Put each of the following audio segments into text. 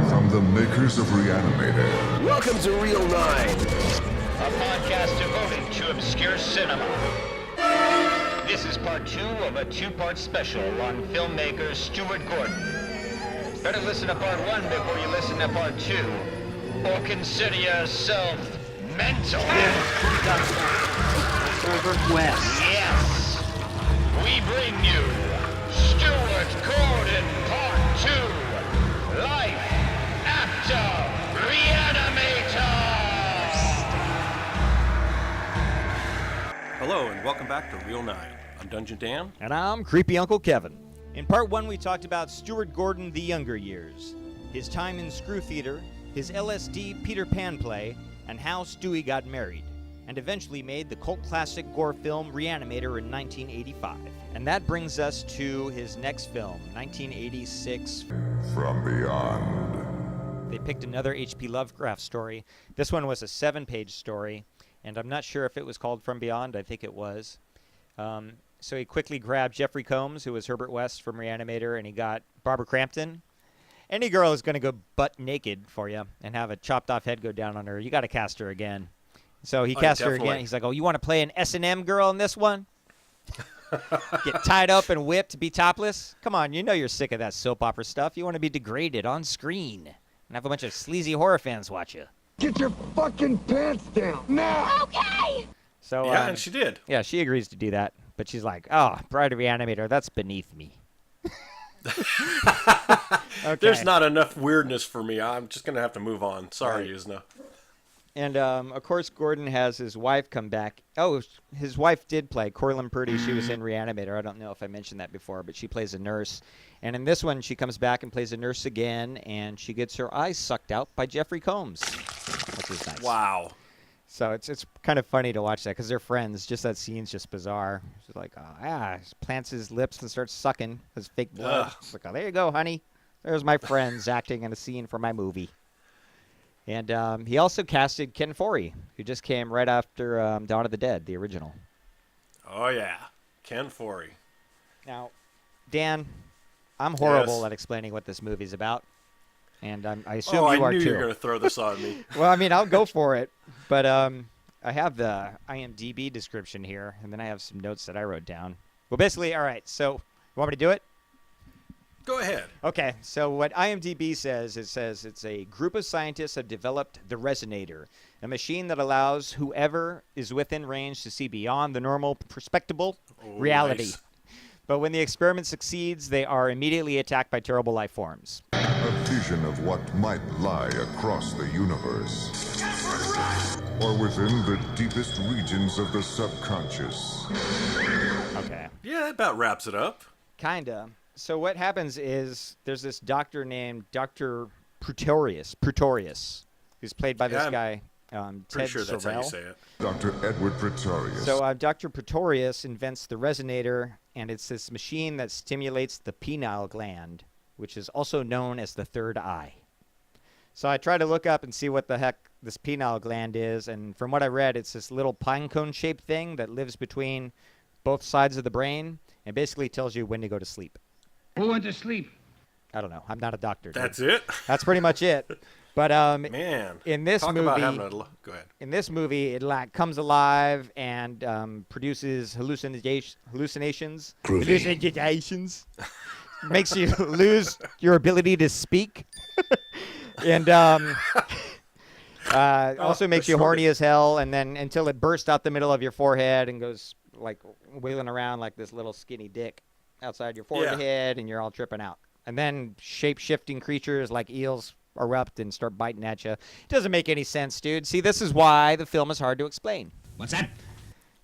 From the makers of Re-Animator. Welcome to Real 9, a podcast devoted to obscure cinema. This is part 2 of a 2-part special on filmmaker Stuart Gordon. Better listen to part 1 before you listen to part 2, or consider yourself mental. Over west. Yes, we bring you Stuart Gordon Part 2, Life After Re-Animator. Hello and welcome back to Real 9. I'm Dungeon Dan. And I'm Creepy Uncle Kevin. In part 1, we talked about Stuart Gordon the younger years, his time in Screw Theater, his LSD Peter Pan play, and how Stewie got married, and eventually made the cult classic gore film Re-Animator in 1985. And that brings us to his next film, 1986. From Beyond. They picked another H.P. Lovecraft story. This one was a 7-page story, and I'm not sure if it was called From Beyond. I think it was. So he quickly grabbed Jeffrey Combs, who was Herbert West from Re-Animator, and he got Barbara Crampton. Any girl who's going to go butt naked for you and have a chopped off head go down on her, you got to cast her again. So he cast her again. He's like, oh, you want to play an S&M girl in this one? Get tied up and whipped, be topless? Come on, you know you're sick of that soap opera stuff. You want to be degraded on screen and have a bunch of sleazy horror fans watch you. get your fucking pants down now. Okay. So Yeah, and she did. Yeah, she agrees to do that, but she's like, oh, Bride of Re-Animator, that's beneath me. Okay. There's not enough weirdness for me. I'm just going to have to move on. Sorry, Yuzna. And, of course, Gordon has his wife come back. Oh, his wife did play. Corlin Purdy, she was in Re-Animator. I don't know if I mentioned that before, but she plays a nurse. And in this one, she comes back and plays a nurse again, and she gets her eyes sucked out by Jeffrey Combs, which is nice. Wow. So it's kind of funny to watch that because they're friends. Just that scene's just bizarre. She's like, oh, yeah, he plants his lips and starts sucking his fake blood. It's like, oh, there you go, honey. There's my friends acting in a scene for my movie. And he also casted Ken Foree, who just came right after Dawn of the Dead, the original. Oh, yeah. Ken Foree. Now, Dan, I'm horrible at explaining what this movie's about. And I assume you are too. I knew you were going to throw this on me. Well, I mean, I'll go for it. But I have the IMDb description here, and then I have some notes that I wrote down. Well, basically, all right, so you want me to do it? Go ahead. Okay, so what IMDb says, it says it's a group of scientists have developed the Resonator, a machine that allows whoever is within range to see beyond the normal, perspectable reality. Nice. But when the experiment succeeds, they are immediately attacked by terrible life forms. A vision of what might lie across the universe. Or within the deepest regions of the subconscious. Okay. Yeah, that about wraps it up. Kinda. So what happens is there's this doctor named Dr. Pretorius, who's played by this guy, Pretty Ted sure that's Sorrell. how you say it. Dr. Edward Pretorius. So Dr. Pretorius invents the Resonator, and it's this machine that stimulates the pineal gland, which is also known as the third eye. So I tried to look up and see what the heck this pineal gland is, and from what I read, it's this little pine cone-shaped thing that lives between both sides of the brain and basically tells you when to go to sleep. Who went to sleep? I don't know. I'm not a doctor. Dude. That's it? That's pretty much it. But Man. in this Talk movie, about having a go ahead. in this movie, it comes alive and produces hallucinations. Hallucinations. Makes you lose your ability to speak, and also makes you horny as hell. And then until it bursts out the middle of your forehead and goes like wheeling around like this little skinny dick outside your forehead, and you're all tripping out. And then shape-shifting creatures like eels erupt and start biting at you. It doesn't make any sense, dude. See, this is why the film is hard to explain. What's that?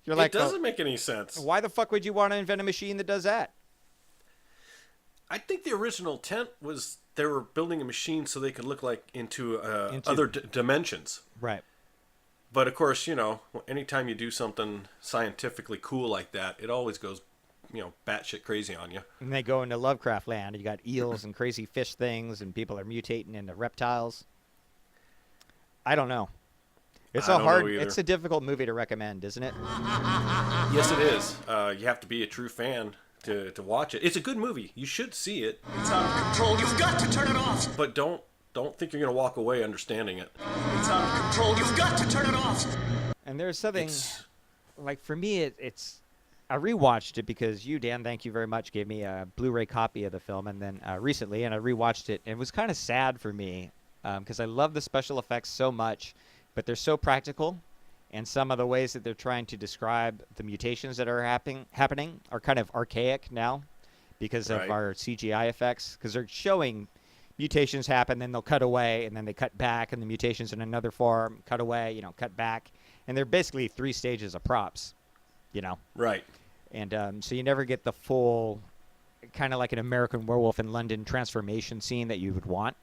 You're like, it doesn't make any sense. why the fuck would you want to invent a machine that does that? I think the original intent was they were building a machine so they could look like into other dimensions. Right. But, of course, you know, anytime you do something scientifically cool like that, it always goes, you know, batshit crazy on you. And they go into Lovecraftland. You got eels and crazy fish things, and people are mutating into reptiles. I don't know. It's I a don't hard, know either. it's a difficult movie to recommend, isn't it? Yes, it is. You have to be a true fan to watch it. It's a good movie. You should see it. It's out of control. You've got to turn it off. But don't think you're going to walk away understanding it. It's out of control. You've got to turn it off. And there's something, like for me, it's. I rewatched it because you, Dan, thank you very much, gave me a Blu-ray copy of the film, and then recently, and I rewatched it. And it was kind of sad for me because I love the special effects so much, but they're so practical, and some of the ways that they're trying to describe the mutations that are happening are kind of archaic now because of our CGI effects. Because they're showing mutations happen, then they'll cut away, and then they cut back, and the mutations in another form, cut away, cut back, and they're basically 3 stages of props. Right. And so you never get the full, kind of like an American Werewolf in London transformation scene that you would want,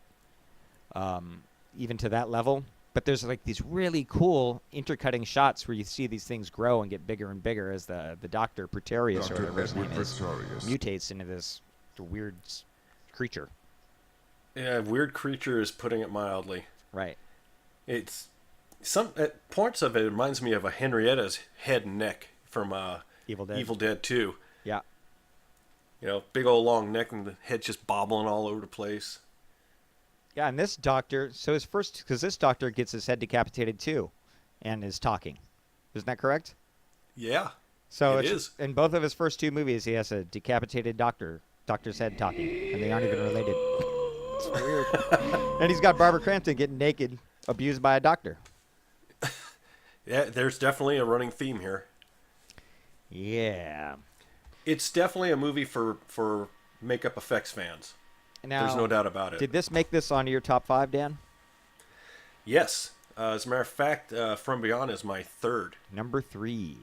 even to that level. But there's like these really cool intercutting shots where you see these things grow and get bigger and bigger as the Dr. Pretorius, or whatever his name is, mutates into this weird creature. Yeah, weird creature is putting it mildly. Right. It's at points of it reminds me of a Henrietta's head and neck from Evil Dead. Evil Dead 2. Yeah. Big old long neck and the head just bobbling all over the place. Yeah, and this doctor, because this doctor gets his head decapitated too, and is talking. Isn't that correct? Yeah. So it is. In both of his first 2 movies, he has a decapitated doctor's head talking, and they aren't even related. It's weird. And he's got Barbara Crampton getting naked, abused by a doctor. Yeah, there's definitely a running theme here. Yeah. It's definitely a movie for makeup effects fans. Now, there's no doubt about it. Did this make this onto your top 5, Dan? Yes. As a matter of fact, From Beyond is my 3rd. Number 3.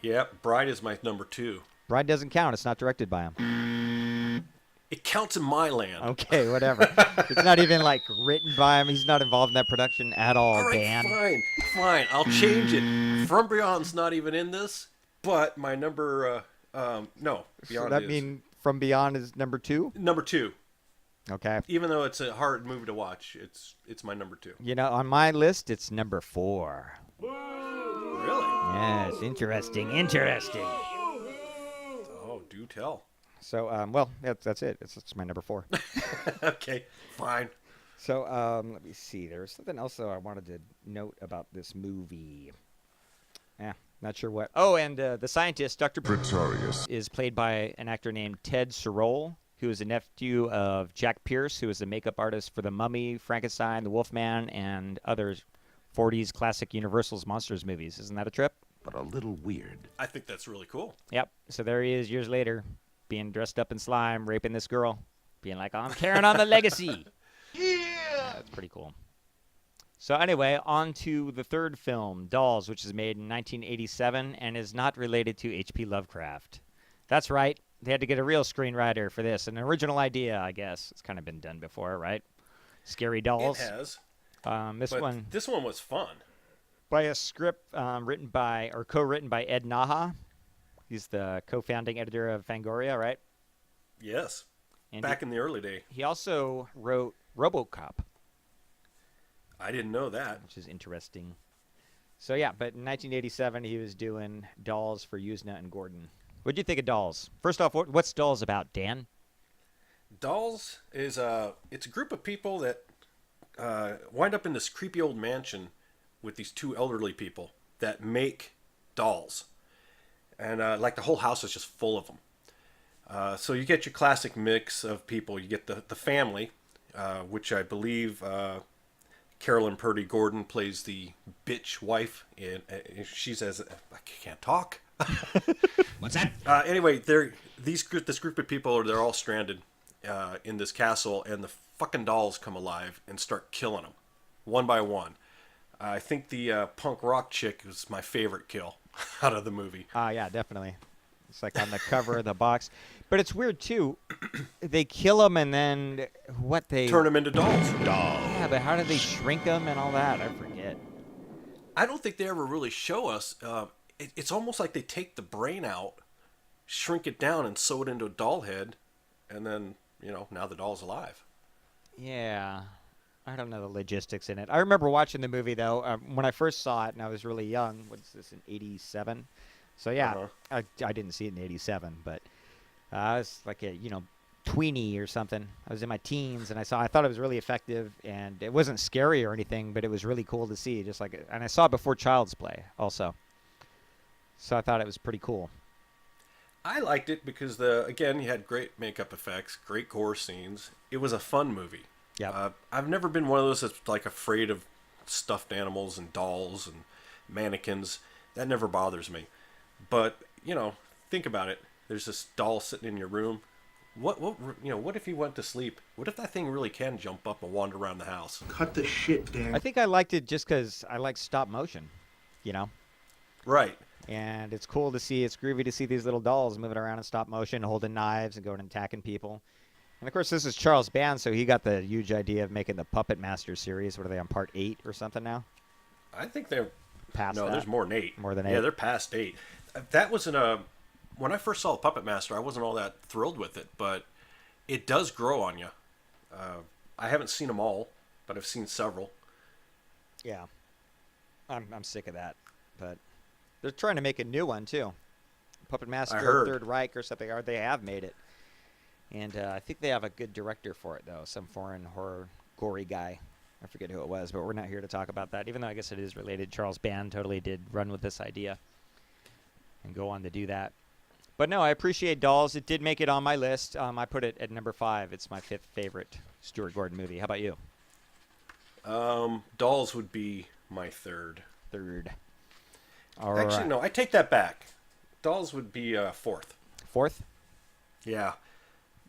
Yep. Bride is my number 2. Bride doesn't count. It's not directed by him. It counts in my land. Okay, whatever. It's not even like written by him. He's not involved in that production at all, All right, Dan. Fine. I'll change it. From Beyond's not even in this, but my number, no, Beyond So that is. mean From Beyond is number 2? Number 2. Okay. Even though it's a hard movie to watch, it's my number 2. On my list, it's number 4. Really? Yes, interesting. Oh, do tell. So, well, that's it. It's my number 4. Okay, fine. So, let me see. There was something else, though, I wanted to note about this movie. Not sure what. Oh, and the scientist, Dr. Pretorius, is played by an actor named Ted Sirol, who is a nephew of Jack Pierce, who is the makeup artist for The Mummy, Frankenstein, The Wolfman, and other 40s classic Universal's Monsters movies. Isn't that a trip? but a little weird. I think that's really cool. Yep. So there he is years later, being dressed up in slime, raping this girl, being like, I'm carrying on the legacy. Yeah! That's pretty cool. So anyway, on to the third film, Dolls, which is made in 1987 and is not related to H.P. Lovecraft. That's right. They had to get a real screenwriter for this. An original idea, I guess. It's kind of been done before, right? Scary Dolls. It has. This one was fun. By a script co-written by Ed Naha. He's the co-founding editor of Fangoria, right? Yes. And Back in the early day. He also wrote RoboCop. I didn't know that. Which is interesting. So yeah, but in 1987 he was doing Dolls for Usna and Gordon. What'd you think of Dolls? First off, what's Dolls about, Dan? Dolls is it's a group of people that wind up in this creepy old mansion with these two elderly people that make dolls. And like the whole house is just full of them. So you get your classic mix of people. You get the family, which I believe Carolyn Purdy Gordon plays the bitch wife. And she says, I can't talk. What's that? Anyway, this group of people they're all stranded in this castle, and the fucking dolls come alive and start killing them one by one. I think the punk rock chick is my favorite kill out of the movie. Yeah, definitely. It's like on the cover of the box. But it's weird, too. They kill them and then turn them into dolls. Yeah, but how do they shrink them and all that? I forget. I don't think they ever really show us. It's almost like they take the brain out, shrink it down, and sew it into a doll head, and then, now the doll's alive. Yeah. I don't know the logistics in it. I remember watching the movie, though, when I first saw it, and I was really young. What's this, in 87? So, yeah, I didn't see it in 87, but I was like a, tweenie or something. I was in my teens, and I thought it was really effective, and it wasn't scary or anything, but it was really cool to see. And I saw it before Child's Play, also. So I thought it was pretty cool. I liked it because, again, you had great makeup effects, great gore scenes. It was a fun movie. Yeah. I've never been one of those that's like afraid of stuffed animals and dolls and mannequins. That never bothers me. But, think about it. There's this doll sitting in your room. What if you went to sleep? What if that thing really can jump up and wander around the house? Cut the shit, Dan. I think I liked it just because I like stop motion, Right. And it's cool to see, it's groovy to see these little dolls moving around in stop motion, holding knives and going and attacking people. And, of course, this is Charles Band, so he got the huge idea of making the Puppet Master series. What are they, on part 8 or something now? I think they're... Past No, that. there's more than 8. More than 8. Yeah, they're past 8. That wasn't a... When I first saw the Puppet Master, I wasn't all that thrilled with it, but it does grow on you. I haven't seen them all, but I've seen several. Yeah. I'm sick of that. But they're trying to make a new one, too. Puppet Master, I heard. Third Reich or something. Or they have made it. And I think they have a good director for it, though. Some foreign horror, gory guy. I forget who it was, but we're not here to talk about that. Even though I guess it is related. Charles Band totally did run with this idea and go on to do that. But no, I appreciate Dolls. It did make it on my list. I put it at number 5. It's my 5th favorite Stuart Gordon movie. How about you? Dolls would be my 3rd. 3rd. Actually, no, I take that back. Dolls would be 4th. 4th? Yeah.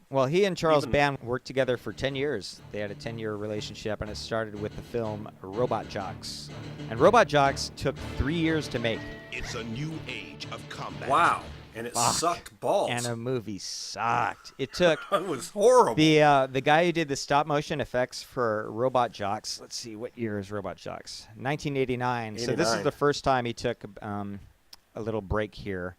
Well, he and Charles Band worked together for 10 years. They had a 10-year relationship, and it started with the film Robot Jox. And Robot Jox took 3 years to make. It's a new age of combat. Wow. And it sucked balls. And the movie sucked. It took... It was horrible. The guy who did the stop-motion effects for Robot Jox, let's see, what year is Robot Jox? 1989. So this is the first time he took a little break here.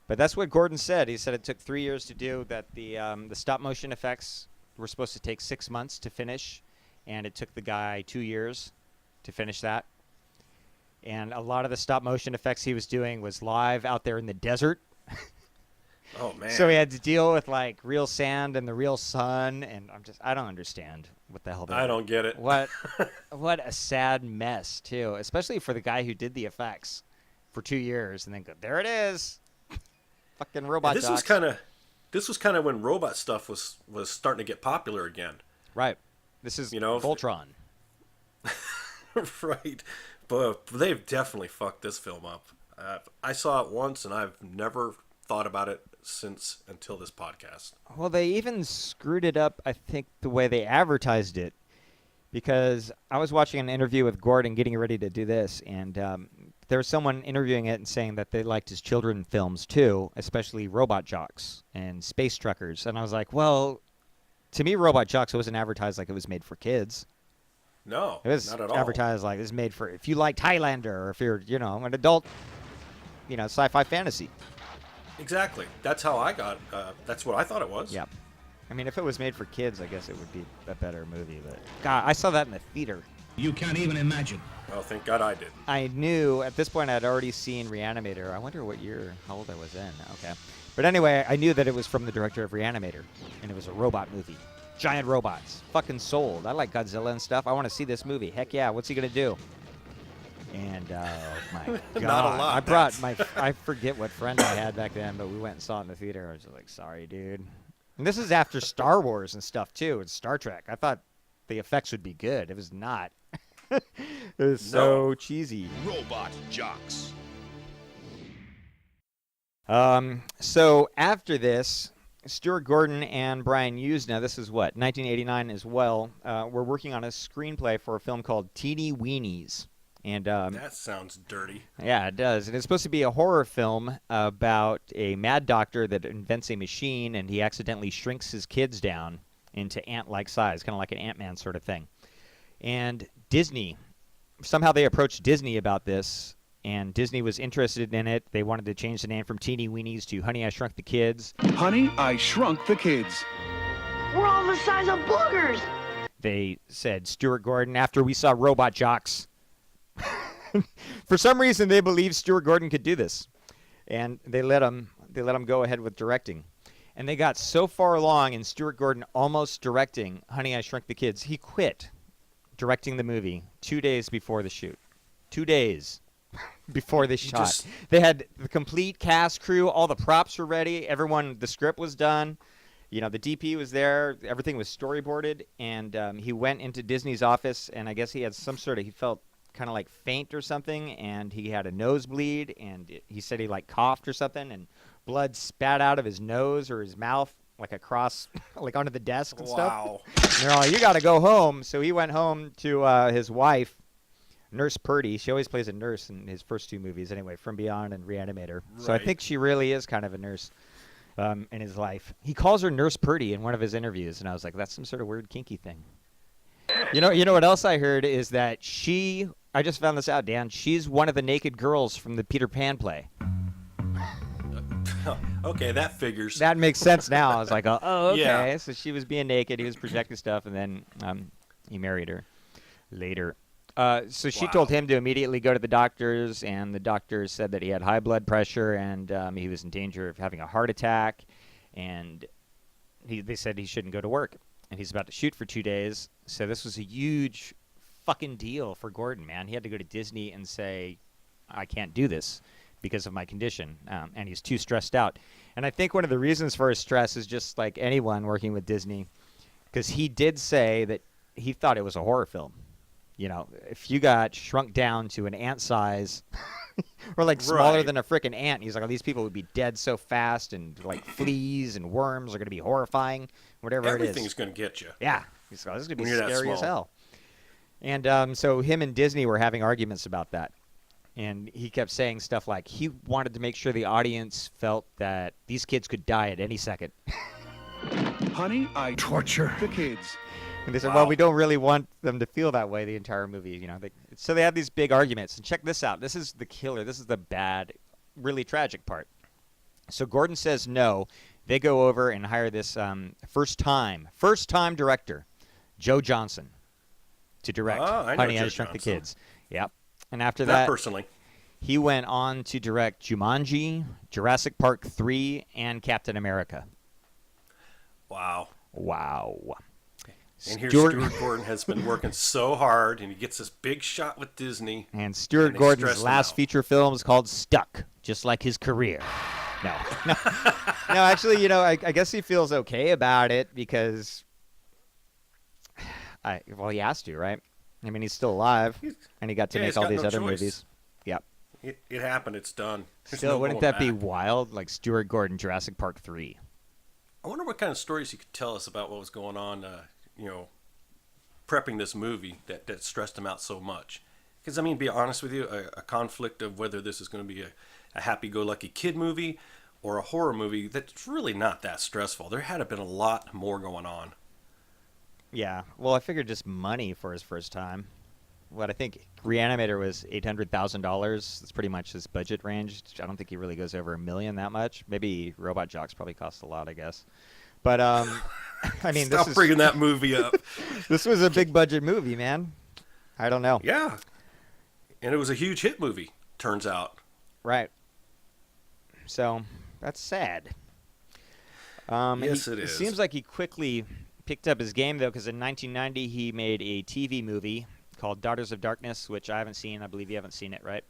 But that's what Gordon said. He said it took 3 years to do, that the stop-motion effects were supposed to take 6 months to finish, and it took the guy 2 years to finish that. And a lot of the stop-motion effects he was doing was live out there in the desert. Oh, man. So he had to deal with, like, real sand and the real sun, and I don't understand what the hell I don't get it. What a sad mess, too, especially for the guy who did the effects for 2 years, and then go, there it is. Fucking Robot This Jox. was kind of when robot stuff was starting to get popular again. Right. This is Voltron. Right. But they've definitely fucked this film up. I saw it once, and I've never thought about it since until this podcast. Well, they even screwed it up, I think, the way they advertised it. Because I was watching an interview with Gordon getting ready to do this, and there was someone interviewing it and saying that they liked his children films, too, especially Robot Jox and Space Truckers. And I was like, well, to me, Robot Jox wasn't advertised like it was made for kids. No, it was not at all. Advertised like it was made for if you like Highlander or if you're, an adult, sci-fi fantasy. Exactly. That's how I got. That's what I thought it was. Yeah. I mean, if it was made for kids, I guess it would be a better movie. But God, I saw that in the theater. You can't even imagine. Oh, thank God I didn't. I knew at this point I'd already seen Re-Animator. I wonder what year, how old I was then. Okay. But anyway, I knew that it was from the director of Re-Animator, and it was a robot movie. Giant robots. Fucking sold. I like Godzilla and stuff. I want to see this movie. Heck yeah. What's he going to do? And, my God. Not a lot. I forget what friend I had back then, but we went and saw it in the theater. I was just like, sorry, dude. And this is after Star Wars and stuff, too. It's Star Trek. I thought the effects would be good. It was not. It was so cheesy. Robot Jox. So after this, Stuart Gordon and Brian Hughes, now this is what, 1989 as well, were working on a screenplay for a film called Teeny Weenies. And that sounds dirty. Yeah, it does. And it's supposed to be a horror film about a mad doctor that invents a machine, and he accidentally shrinks his kids down into ant-like size, kind of like an Ant-Man sort of thing. And Disney, somehow they approached Disney about this, and Disney was interested in it. They wanted to change the name from Teeny Weenies to Honey, I Shrunk the Kids. Honey, I Shrunk the Kids. We're all the size of boogers. they said, Stuart Gordon, after we saw Robot Jocks. For some reason, they believed Stuart Gordon could do this. And they let him go ahead with directing. And they got so far along in Stuart Gordon almost directing Honey, I Shrunk the Kids, he quit directing the movie 2 days before the shoot. 2 days before they shot. They had the complete cast crew, all the props were ready, everyone, the script was done. You know, the DP was there, everything was storyboarded, and he went into Disney's office, and I guess he had he felt kind of like faint or something, and he had a nosebleed, and he said he like coughed or something, and blood spat out of his nose or his mouth like across, like onto the desk and stuff. Wow. And they're all, you got to go home. So he went home to his wife, Nurse Purdy. She always plays a nurse in his first two movies anyway, From Beyond and Re-Animator. Right. So I think she really is kind of a nurse in his life. He calls her Nurse Purdy in one of his interviews, and I was like, that's some sort of weird kinky thing. You know what else I heard is that I just found this out, Dan, she's one of the naked girls from the Peter Pan play. Okay, that figures. That makes sense now. I was like, oh, okay. Yeah. So she was being naked. He was projecting stuff, and then he married her later. So she told him to immediately go to the doctors, and the doctors said that he had high blood pressure, and he was in danger of having a heart attack, and they said he shouldn't go to work. And he's about to shoot for 2 days. So this was a huge fucking deal for Gordon, man. He had to go to Disney and say, I can't do this because of my condition, and he's too stressed out. And I think one of the reasons for his stress is just like anyone working with Disney, because he did say that he thought it was a horror film. You know, if you got shrunk down to an ant size or like smaller than a freaking ant, he's like, oh, these people would be dead so fast, and like fleas and worms are going to be horrifying, whatever it is. Everything's going to get you. Yeah. He's like, this is going to be When you're scary as hell. And so him and Disney were having arguments about that. And he kept saying stuff like he wanted to make sure the audience felt that these kids could die at any second. Honey, I torture the kids. And they said, well, we don't really want them to feel that way the entire movie. You know, so they had these big arguments. And check this out. This is the killer. This is the bad, really tragic part. So Gordon says no. They go over and hire this first-time director, Joe Johnson, to direct Honey, I Shrunk the Kids. Yep. And after that, personally, he went on to direct Jumanji, Jurassic Park 3, and Captain America. Wow. And here Stuart Gordon has been working so hard, and he gets this big shot with Disney. And Stuart Gordon's last feature film is called Stuck, just like his career. No, actually, you know, I guess he feels okay about it because, he has to, right? I mean, he's still alive, and he got to make all these other movies. Yep. It happened. It's done. Still, wouldn't that be wild? Like Stuart Gordon, Jurassic Park 3. I wonder what kind of stories he could tell us about what was going on, prepping this movie that stressed him out so much. Because, I mean, to be honest with you, a conflict of whether this is going to be a happy-go-lucky kid movie or a horror movie, that's really not that stressful. There had been a lot more going on. Yeah. Well, I figured just money for his first time. What I think Re-Animator was $800,000. That's pretty much his budget range. I don't think he really goes over $1 million that much. Maybe Robot Jocks probably cost a lot, I guess. But I mean, Stop bringing that movie up. This was a big budget movie, man. I don't know. Yeah, and it was a huge hit movie. Turns out. Right. So that's sad. Yes, it is. It seems like he quickly picked up his game, though, because in 1990 he made a TV movie called Daughters of Darkness, which I haven't seen. I believe you haven't seen it, right?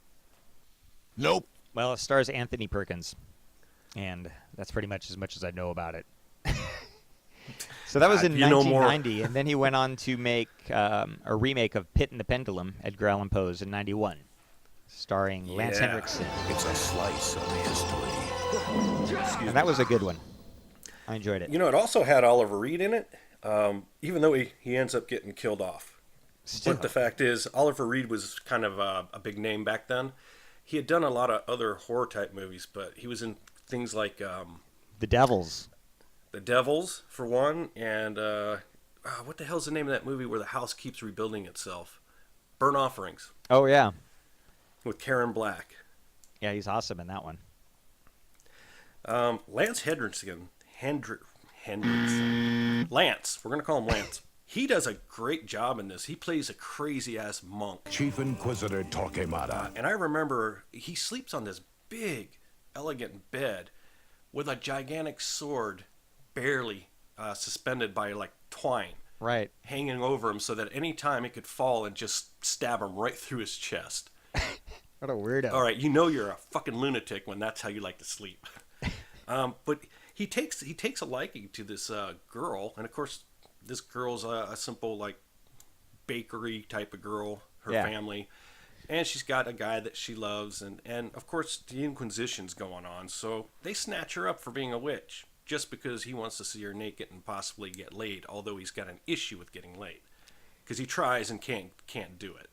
Nope. Well, it stars Anthony Perkins, and that's pretty much as I know about it. So that was in 1990, and then he went on to make a remake of Pit and the Pendulum, Edgar Allan Poe's, in 91, starring Lance Henriksen. It's a slice of history. And that was a good one. I enjoyed it. You know, it also had Oliver Reed in it, even though he ends up getting killed off. Still. But the fact is, Oliver Reed was kind of a big name back then. He had done a lot of other horror-type movies, but he was in things like... The Devils. The Devils, for one, and what the hell's the name of that movie where the house keeps rebuilding itself? Burnt Offerings. Oh, yeah. With Karen Black. Yeah, he's awesome in that one. Lance Henriksen. Lance. We're going to call him Lance. he does a great job in this. He plays a crazy-ass monk. Chief Inquisitor Torquemada. And I remember he sleeps on this big, elegant bed with a gigantic sword barely suspended by, like, twine. Right. Hanging over him so that any time he could fall and just stab him right through his chest. What a weirdo. All right, you know you're a fucking lunatic when that's how you like to sleep. But he takes a liking to this girl, and of course this girl's a simple, like, bakery type of girl, her family. And she's got a guy that she loves, and of course the Inquisition's going on, so they snatch her up for being a witch. Just because he wants to see her naked and possibly get laid, although he's got an issue with getting laid, because he tries and can't do it.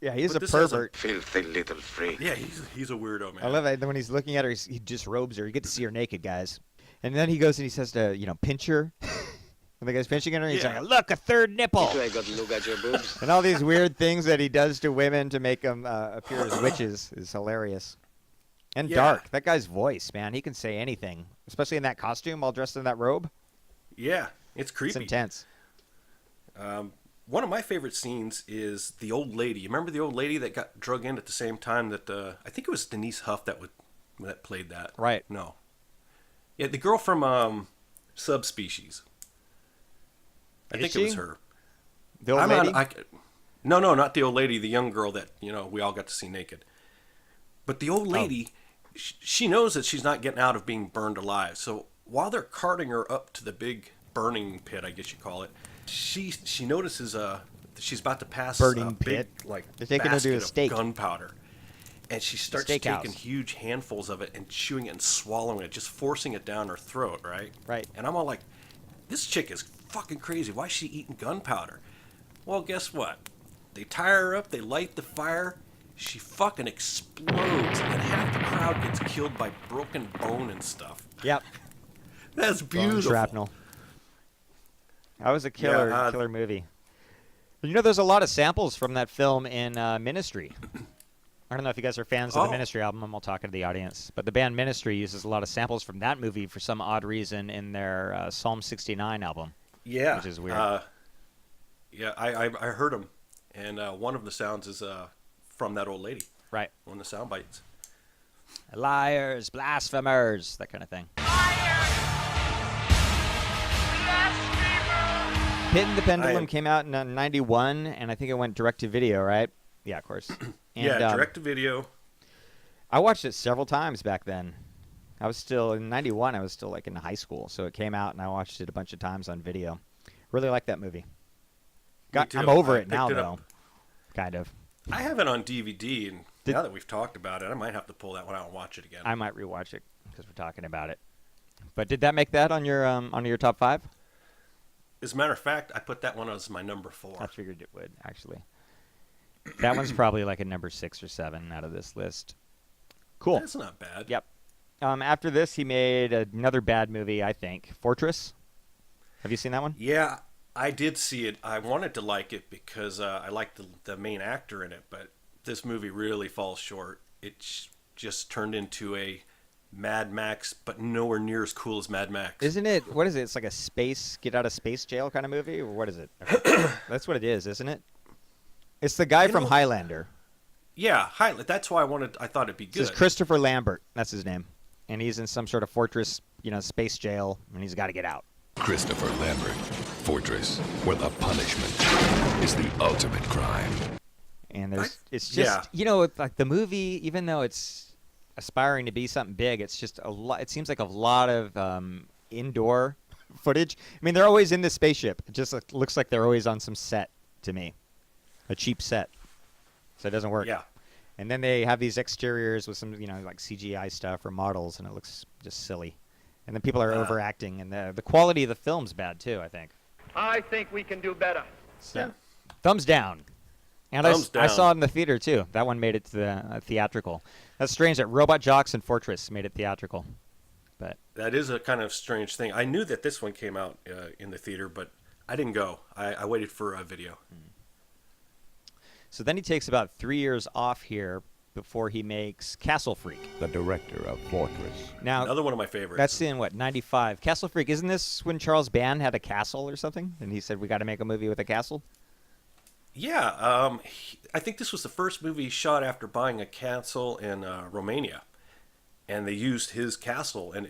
Yeah, he's a pervert. Filthy little freak. Yeah, he's a weirdo, man. I love it when he's looking at her. He disrobes her. You get to see her naked, guys. And then he goes and he says to pinch her. And the guy's pinching her, and he's like, "Look, a third nipple." I got to look at your boobs. And all these weird things that he does to women to make them appear as witches is hilarious. And dark. That guy's voice, man. He can say anything, especially in that costume, all dressed in that robe. Yeah, it's creepy. It's intense. One of my favorite scenes is the old lady. You remember the old lady that got drug in at the same time that I think it was Denise Huff that played that. Right. No. Yeah, the girl from Subspecies. I think it was her. The old lady? No, not the old lady. The young girl that we all got to see naked. But the old lady, she knows that she's not getting out of being burned alive. So while they're carting her up to the big burning pit, I guess you call it, she notices she's about to pass burning a pit. big, like, They're taking her to a basket steak. of gunpowder. And she starts taking huge handfuls of it and chewing it and swallowing it, just forcing it down her throat, right? Right. And I'm all like, this chick is fucking crazy. Why is she eating gunpowder? Well, guess what? They tie her up, they light the fire, she fucking explodes, and half the crowd gets killed by broken bone and stuff. Yep. That's beautiful. Shrapnel. That was a killer movie. There's a lot of samples from that film in Ministry. I don't know if you guys are fans of the Ministry album. I'm all talking to the audience. But the band Ministry uses a lot of samples from that movie for some odd reason in their Psalm 69 album. Yeah. Which is weird. I heard them. And one of the sounds is from that old lady. Right. One of the sound bites. Liars, blasphemers, that kind of thing. Pit and the Pendulum came out in 91, and I think it went direct to video, right? Yeah, of course. And, direct to video. I watched it several times back then. I was still in 91. I was still like in high school, so it came out, and I watched it a bunch of times on video. Really like that movie. I'm over it now, though. Kind of. I have it on DVD, and now that we've talked about it, I might have to pull that one out and watch it again. I might rewatch it because we're talking about it. But did that make that on your top 5? As a matter of fact, I put that one as my number 4. I figured it would, actually. That one's probably like a number 6 or 7 out of this list. Cool. That's not bad. Yep. After this, he made another bad movie, I think. Fortress. Have you seen that one? Yeah, I did see it. I wanted to like it because I liked the main actor in it, but this movie really falls short. It just turned into a Mad Max, but nowhere near as cool as Mad Max. Isn't it? What is it? It's like a get out of space jail kind of movie, or what is it? That's what it is, isn't it? It's the guy from Highlander. Yeah, that's why I thought it'd be good. This is Christopher Lambert. That's his name, and he's in some sort of fortress, space jail, and he's got to get out. Christopher Lambert, Fortress, where the punishment is the ultimate crime. And it's just like the movie, even though it's aspiring to be something big, it's just a lot. It seems like a lot of indoor footage. I mean, they're always in the spaceship. It just looks like they're always on some set to me, a cheap set, so it doesn't work. Yeah. And then they have these exteriors with some like CGI stuff or models, and it looks just silly. And then people are overacting, and the quality of the film's bad too, I think. I think we can do better. So, thumbs down. And I saw it in the theater too. That one made it to the theatrical. That's strange that Robot Jox and Fortress made it theatrical. But that is a kind of strange thing. I knew that this one came out in the theater, but I didn't go. I waited for a video. So then he takes about 3 years off here, before he makes Castle Freak. The director of Fortress. Now, Another one of my favorites. that's in, what, 95? Castle Freak, isn't this when Charles Band had a castle or something? And he said, we got to make a movie with a castle? Yeah, I think this was the first movie he shot after buying a castle in Romania. And they used his castle, and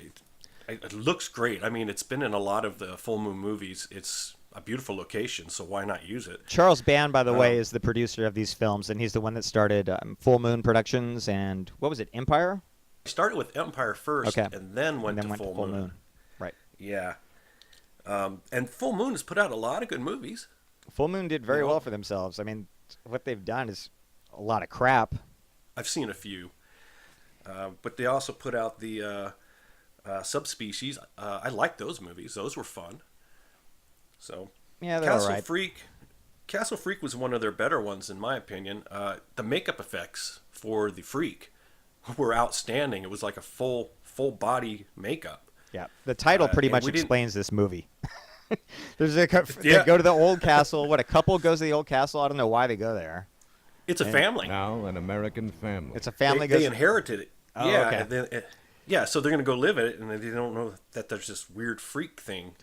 it looks great. I mean, it's been in a lot of the Full Moon movies. It's a beautiful location, so why not use it? Charles Band, by the way, is the producer of these films, and he's the one that started Full Moon Productions and, what was it, Empire? I started with Empire first, Okay. and then went to Full Moon. Right. Yeah. And Full Moon has put out a lot of good movies. Full Moon did very well for themselves. I mean, what they've done is a lot of crap. I've seen a few. But they also put out the Subspecies. I like those movies. Those were fun. So, Yeah, they're all right. Castle Freak was one of their better ones, in my opinion. The makeup effects for the Freak were outstanding. It was like a full body makeup. Yeah, the title pretty and much we didn't- explains this movie. There's they go to the old castle. What, a couple goes to the old castle? I don't know why they go there. It's a family. Now an American family. It's a family. They inherited it. Oh, yeah, okay. and then, so they're going to go live it, and they don't know that there's this weird freak thing.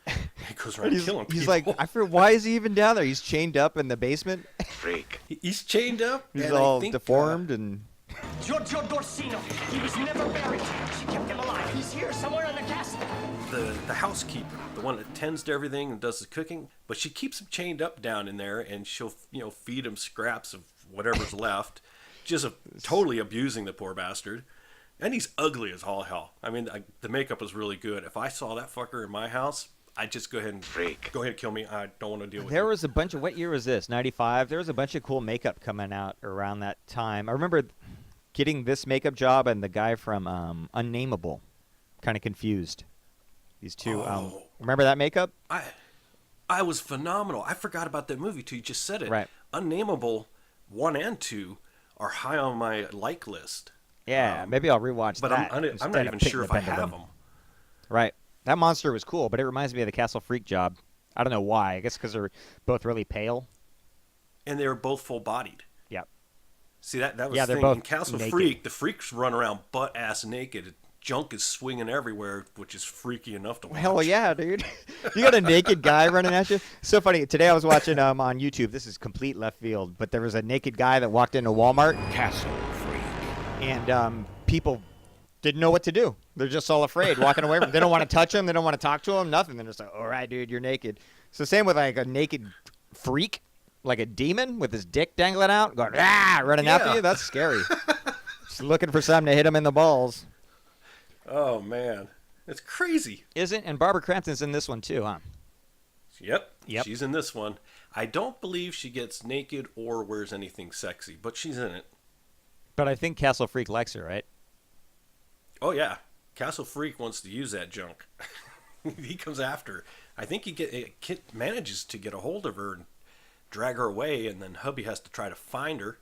He goes around killing people. He's like, I forget, why is he even down there? He's chained up in the basement. Freak. He's chained up. He's and all I think, deformed and. Giorgio Dorsino. He was never buried. She kept him alive. He's here somewhere in the castle. the housekeeper, the one that tends to everything and does the cooking, but she keeps him chained up down in there, and she'll feed him scraps of whatever's left, just totally abusing the poor bastard. And he's ugly as all hell. I mean, the makeup was really good. If I saw that fucker in my house, I'd just go ahead and kill me. I don't want to deal with it. There was a bunch of, what year was this? 95. There was a bunch of cool makeup coming out around that time. I remember getting this makeup job and the guy from Unnameable. Kind of confused. These two. Remember that makeup? I was phenomenal. I forgot about that movie till you just said it. Right. Unnameable 1 and 2 are high on my like list. Yeah, maybe I'll rewatch but that. I'm not even sure if I have them. Right. That monster was cool, but it reminds me of the Castle Freak job. I don't know why. I guess because they're both really pale. And they were both full-bodied. Yep. See, that was yeah, the they're thing. both In Castle naked. Freak, the freaks run around butt-ass naked. Junk is swinging everywhere, which is freaky enough to watch. Hell yeah, dude. You got a naked guy running at you? So funny. Today I was watching on YouTube. This is complete left field, but there was a naked guy that walked into Walmart. Castle Freak. And people didn't know what to do. They're just all afraid, walking away from him. They don't want to touch him. They don't want to talk to him. Nothing. They're just like, all right, dude, you're naked. It's the same with like a naked freak, like a demon with his dick dangling out, going, running after you. That's scary. Just looking for something to hit him in the balls. Oh, man. It's crazy. Isn't? And Barbara Crampton's in this one too, huh? Yep. She's in this one. I don't believe she gets naked or wears anything sexy, but she's in it. But I think Castle Freak likes her, right? Oh, yeah. Castle Freak wants to use that junk. He comes after her. I think Kit manages to get a hold of her and drag her away, and then Hubby has to try to find her.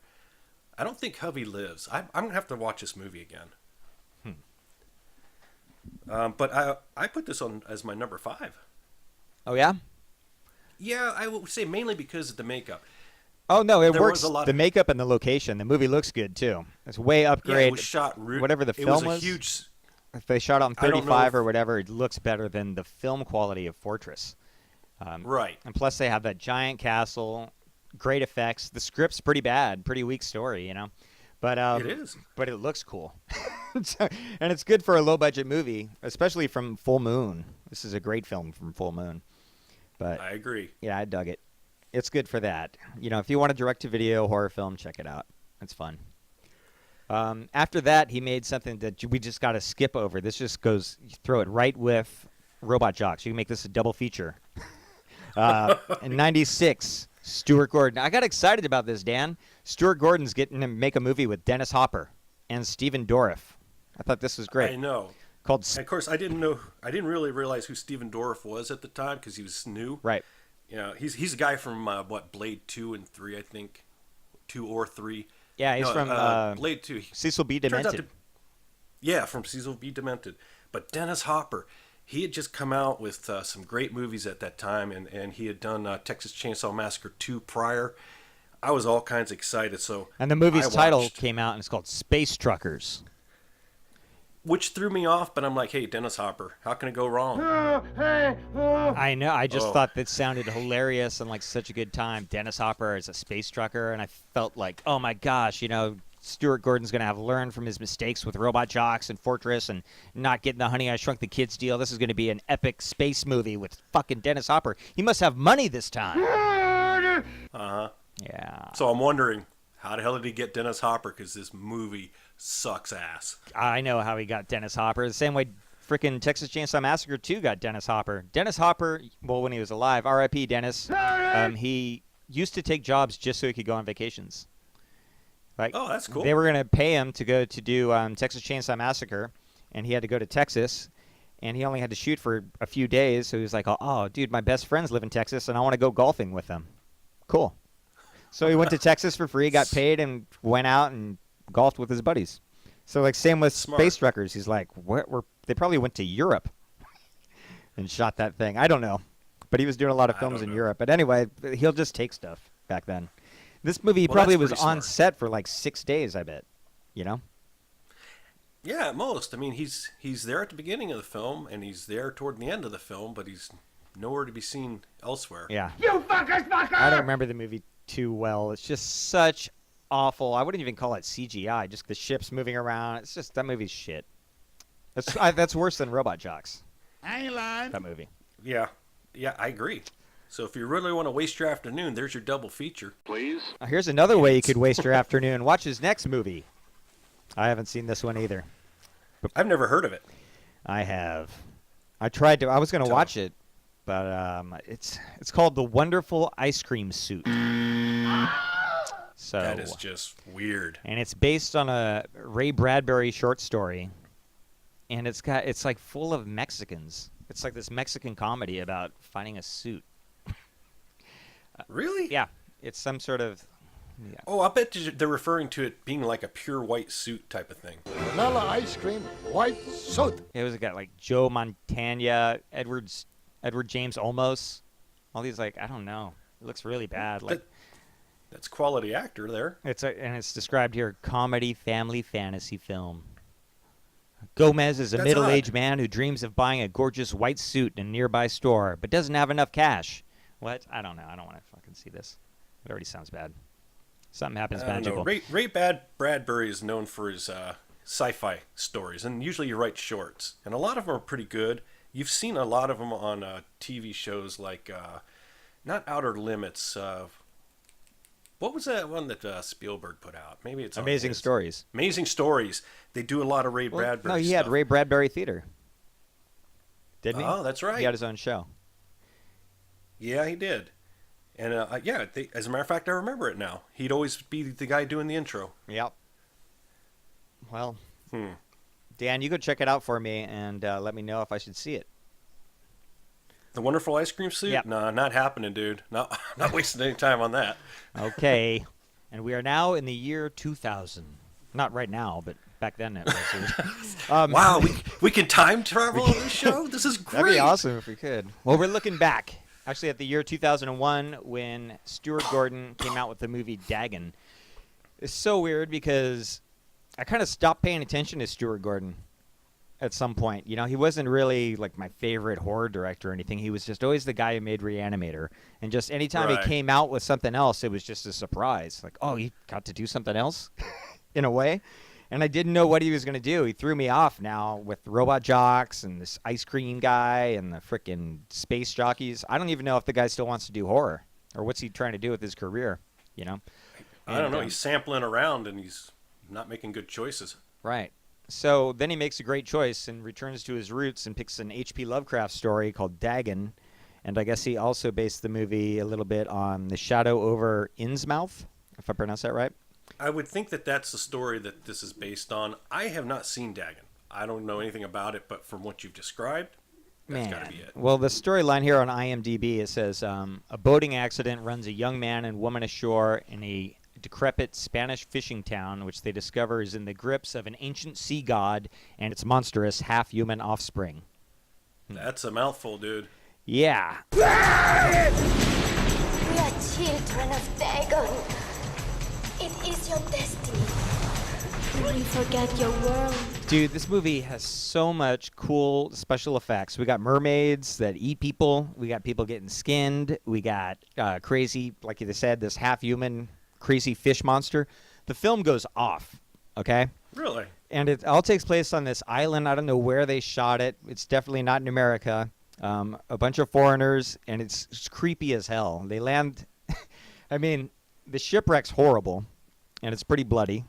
I don't think Hubby lives. I'm going to have to watch this movie again. But I put this on as my number 5. Oh, yeah? Yeah, I would say mainly because of the makeup. Oh, no, it There works. was a lot The of- makeup and the location. The movie looks good, too. It's way upgrade. Yeah, it was shot... whatever the it film was a huge... If they shot on I don't know 35 if- or whatever, it looks better than the film quality of Fortress. Right. And plus they have that giant castle, great effects. The script's pretty bad, pretty weak story, But It is. But it looks cool. And it's good for a low-budget movie, especially from Full Moon. This is a great film from Full Moon. But I agree. yeah, I dug it. It's good for that. If you want a direct-to-video horror film, check it out. It's fun. After that, he made something that we just got to skip over. This just goes, you throw it right with Robot Jocks. You can make this a double feature. In 96, Stuart Gordon. I got excited about this, Dan. Stuart Gordon's getting to make a movie with Dennis Hopper and Stephen Dorff. I thought this was great. I know. Called And of course, I didn't really realize who Stephen Dorff was at the time because he was new. Right. He's a guy from Blade 2 and 3, I think, 2 or 3. Yeah, he's from Blade 2. Cecil B. Turns out Demented. Yeah, from Cecil B. Demented. But Dennis Hopper, he had just come out with some great movies at that time, and he had done Texas Chainsaw Massacre 2 prior. I was all kinds of excited. So And the movie's I title watched, came out, and it's called Space Truckers. which threw me off. But I'm like, hey, Dennis Hopper, how can it go wrong? I know. I just Oh. thought that sounded hilarious and like such a good time. Dennis Hopper as a space trucker, and I felt like, oh my gosh, you know, Stuart Gordon's going to have learned from his mistakes with Robot Jocks and Fortress and not getting the Honey I Shrunk the Kids deal. This is going to be an epic space movie with fucking Dennis Hopper. He must have money this time. Uh-huh. Yeah. So I'm wondering, how the hell did he get Dennis Hopper? Because this movie sucks ass. I know how he got Dennis Hopper. The same way freaking Texas Chainsaw Massacre 2 got Dennis Hopper. Dennis Hopper, well, when he was alive, R.I.P. Dennis, he used to take jobs just so he could go on vacations. Like, Oh, that's cool. They were going to pay him to go to do Texas Chainsaw Massacre, and he had to go to Texas, and he only had to shoot for a few days. So he was like, oh, dude, my best friends live in Texas, and I want to go golfing with them. Cool. So he went to Texas for free, got paid, and went out and golfed with his buddies. So, like, same with Smart. Space Truckers. He's like, they probably went to Europe and shot that thing. I don't know. But he was doing a lot of films in Europe. But anyway, he'll just take stuff back then. This movie Well, probably that's was pretty on smart. set for like 6 days, I bet. You know? Yeah, at most. I mean, he's there at the beginning of the film, and he's there toward the end of the film, but he's nowhere to be seen elsewhere. Yeah. You fuckers, fucker! I don't remember the movie too well. It's just such awful. I wouldn't even call it CGI. Just the ships moving around. It's just, that movie's shit. That's worse than Robot Jocks. I ain't lying. That movie. Yeah, I agree. So if you really want to waste your afternoon, there's your double feature. Please? Here's another way you could waste your afternoon. Watch his next movie. I haven't seen this one either. I've never heard of it. I have. I tried to. I was going to watch it, but it's called The Wonderful Ice Cream Suit. So That is just weird. and it's based on a Ray Bradbury short story, and it's like full of Mexicans. It's like this Mexican comedy about finding a suit. Really? Yeah, it's some sort of. Yeah. Oh, I bet they're referring to it being like a pure white suit type of thing. Vanilla ice cream, white suit. It was got like Joe Montana, Edward James Olmos, all these like I don't know. It looks really bad. Like That's quality actor there. and it's described here comedy family fantasy film. Gomez is a That's middle-aged odd. man who dreams of buying a gorgeous white suit in a nearby store, but doesn't have enough cash. What? I don't know. I don't want to fucking see this. It already sounds bad. Something happens I don't know. magical. Ray Bradbury is known for his sci-fi stories, and usually he writes shorts, and a lot of them are pretty good. You've seen a lot of them on TV shows like not Outer Limits. What was that one that Spielberg put out? Maybe it's on Amazing his. Stories. Amazing Stories. They do a lot of Ray Bradbury No, he stuff. had Ray Bradbury Theater. Didn't he? Oh, that's right. He had his own show. Yeah, he did. And as a matter of fact, I remember it now. He'd always be the guy doing the intro. Yep. Well, Dan, you go check it out for me and let me know if I should see it. The Wonderful Ice Cream Suit? Yep. Nah, not happening, dude. Not wasting any time on that. Okay. And we are now in the year 2000. Not right now, but back then it was. Wow, we can time travel on this show? This is great. That'd be awesome if we could. Well, we're looking back. Actually, at the year 2001 when Stuart Gordon came out with the movie Dagon. It's so weird because I kind of stopped paying attention to Stuart Gordon at some point. You know, he wasn't really like my favorite horror director or anything. He was just always the guy who made Re-Animator. And just anytime Right. he came out with something else, it was just a surprise. Like, oh, he got to do something else in a way. And I didn't know what he was going to do. He threw me off now with Robot Jocks and this ice cream guy and the frickin' space jockeys. I don't even know if the guy still wants to do horror or what's he trying to do with his career, you know? I don't know. He's sampling around and he's not making good choices. Right. So then he makes a great choice and returns to his roots and picks an H.P. Lovecraft story called Dagon. And I guess he also based the movie a little bit on The Shadow over Innsmouth, if I pronounce that right. I would think that that's the story that this is based on. I have not seen Dagon. I don't know anything about it, but from what you've described, that's got to be it. Well, the storyline here on IMDb, it says, a boating accident runs a young man and woman ashore in a decrepit Spanish fishing town, which they discover is in the grips of an ancient sea god and its monstrous half-human offspring. That's a mouthful, dude. Yeah. We are children of Dagon, is your destiny? Will you forget your world? Dude, this movie has so much cool special effects. We got mermaids that eat people. We got people getting skinned. We got crazy, like you said, this half-human crazy fish monster. The film goes off, okay? Really? And it all takes place on this island. I don't know where they shot it. It's definitely not in America. A bunch of foreigners, and it's creepy as hell. They land... I mean, the shipwreck's horrible, and it's pretty bloody.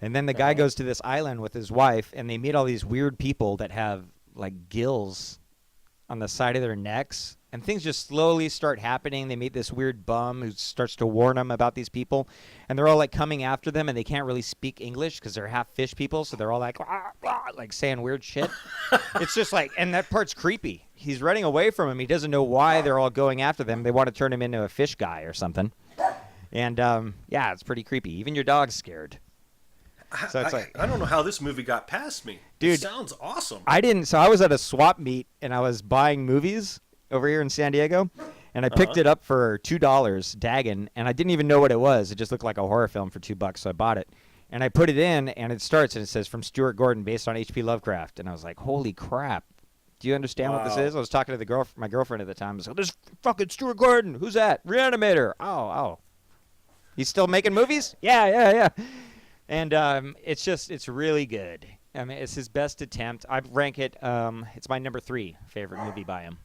And then the guy goes to this island with his wife, and they meet all these weird people that have, like, gills on the side of their necks. And things just slowly start happening. They meet this weird bum who starts to warn them about these people. And they're all, like, coming after them, and they can't really speak English because they're half fish people. So they're all like, "Ah, ah," like saying weird shit. It's just like, and that part's creepy. He's running away from him. He doesn't know why they're all going after them. They want to turn him into a fish guy or something. And, yeah, it's pretty creepy. Even your dog's scared. So it's I don't know how this movie got past me. Dude, it sounds awesome. So I was at a swap meet, and I was buying movies over here in San Diego, and I picked it up for $2, Dagon, and I didn't even know what it was. It just looked like a horror film for $2, so I bought it. And I put it in, and it starts, and it says, from Stuart Gordon, based on H.P. Lovecraft. And I was like, holy crap. Do you understand what this is? I was talking to my girlfriend at the time. I was like, this fucking Stuart Gordon. Who's that? Re-Animator. Oh. He's still making movies? Yeah. And it's really good. I mean, it's his best attempt. I rank it, it's my number 3 favorite movie by him.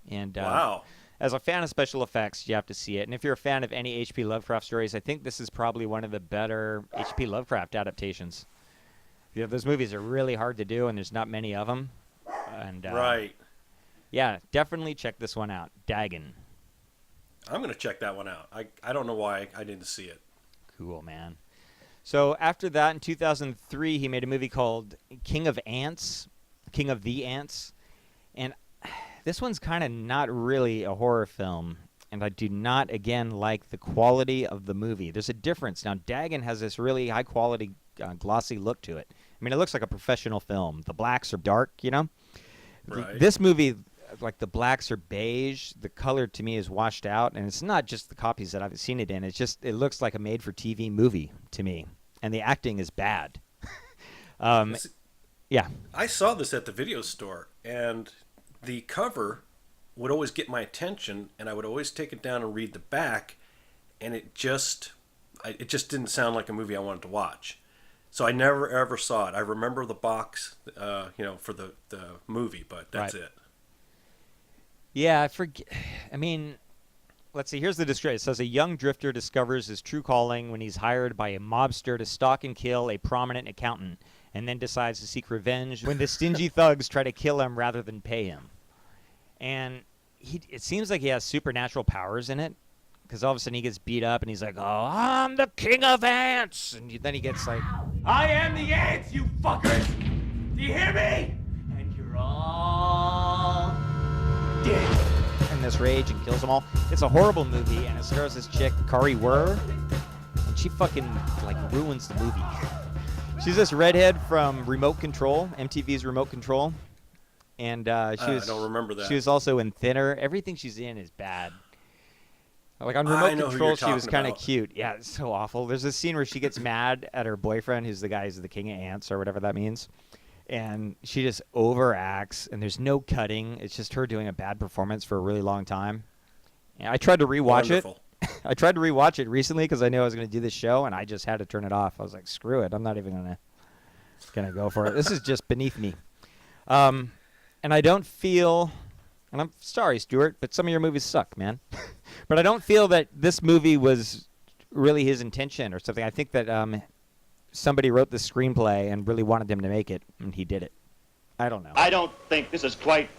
And wow. As a fan of special effects, you have to see it. And if you're a fan of any H.P. Lovecraft stories, I think this is probably one of the better H.P. Lovecraft adaptations. You know, those movies are really hard to do, and there's not many of them. And, right. Yeah, definitely check this one out. Dagon. I'm going to check that one out. I don't know why I didn't see it. Cool, man. So after that, in 2003, he made a movie called King of the Ants. And this one's kind of not really a horror film. And I do not, again, like the quality of the movie. There's a difference. Now, Dagon has this really high-quality, glossy look to it. I mean, it looks like a professional film. The blacks are dark, you know? Right. This movie, like, the blacks are beige. The color, to me, is washed out. And it's not just the copies that I've seen it in. It's just, it looks like a made-for-TV movie to me. And the acting is bad. Yeah. I saw this at the video store, and the cover would always get my attention, and I would always take it down and read the back, and it just didn't sound like a movie I wanted to watch. So I never ever saw it. I remember the box, for the movie, but that's it. Yeah, I mean, let's see. Here's the description. It says a young drifter discovers his true calling when he's hired by a mobster to stalk and kill a prominent accountant, and then decides to seek revenge when the stingy thugs try to kill him rather than pay him. And it seems like he has supernatural powers in it, because all of a sudden he gets beat up and he's like, "Oh, I'm the king of ants," and then he gets like, I am the ants, you fuckers! Do you hear me? And you're all dead. in this rage and kills them all. It's a horrible movie, and it stars this chick, Kari Wurr, and she fucking like ruins the movie. She's this redhead from Remote Control, MTV's Remote Control. And I don't remember that. She was also in Thinner. Everything she's in is bad. Like on Remote Control, she was kind of cute. Yeah, it's so awful. There's a scene where she gets mad at her boyfriend, who's the guy who's the king of ants or whatever that means. And she just overacts, and there's no cutting. It's just her doing a bad performance for a really long time. And I tried to rewatch it. I tried to rewatch it recently because I knew I was going to do this show, and I just had to turn it off. I was like, screw it. I'm not even gonna go for it. This is just beneath me. And I don't feel, and I'm sorry, Stuart, but some of your movies suck, man. But I don't feel that this movie was really his intention or something. I think that somebody wrote the screenplay and really wanted him to make it, and he did it. I don't know. I don't think this is quite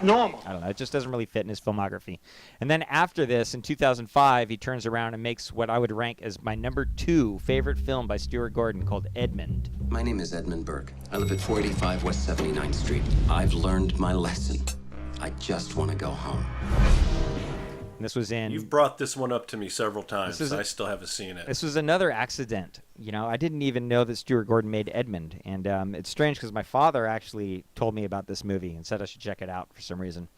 normal. I don't know. It just doesn't really fit in his filmography. And then after this, in 2005, he turns around and makes what I would rank as my number 2 favorite film by Stuart Gordon called Edmund. My name is Edmund Burke. I live at 485 West 79th Street. I've learned my lesson. I just want to go home. And this was in... You've brought this one up to me several times. I still haven't seen it. This was another accident. You know, I didn't even know that Stuart Gordon made Edmund. And it's strange because my father actually told me about this movie and said I should check it out for some reason.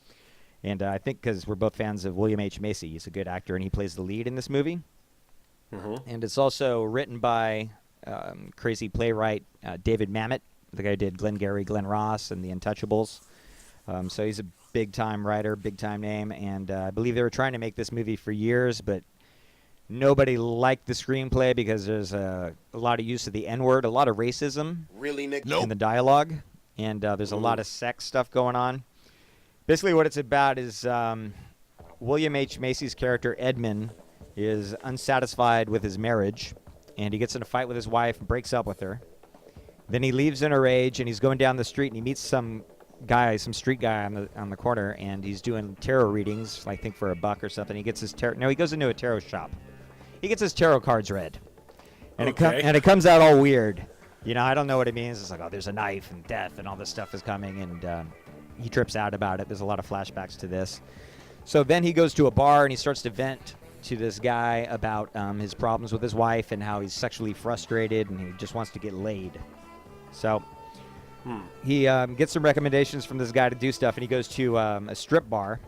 And I think because we're both fans of William H. Macy. He's a good actor, and he plays the lead in this movie. And it's also written by crazy playwright David Mamet, the guy who did Glengarry Glen Ross and The Untouchables. So he's a big-time writer, big-time name, and I believe they were trying to make this movie for years, but nobody liked the screenplay because there's a lot of use of the N-word, a lot of racism in the dialogue, and there's a lot of sex stuff going on. Basically what it's about is William H. Macy's character, Edmund, is unsatisfied with his marriage, and he gets in a fight with his wife and breaks up with her. Then he leaves in a rage, and he's going down the street, and he meets some street guy on the corner, and he's doing tarot readings, I think for $1 or something. He gets his he goes into a tarot shop. He gets his tarot cards read, and it comes out all weird. You know, I don't know what it means. It's like, oh, there's a knife and death and all this stuff is coming, and he trips out about it. There's a lot of flashbacks to this. So then he goes to a bar and he starts to vent to this guy about his problems with his wife and how he's sexually frustrated and he just wants to get laid. So he gets some recommendations from this guy to do stuff, and he goes to a strip bar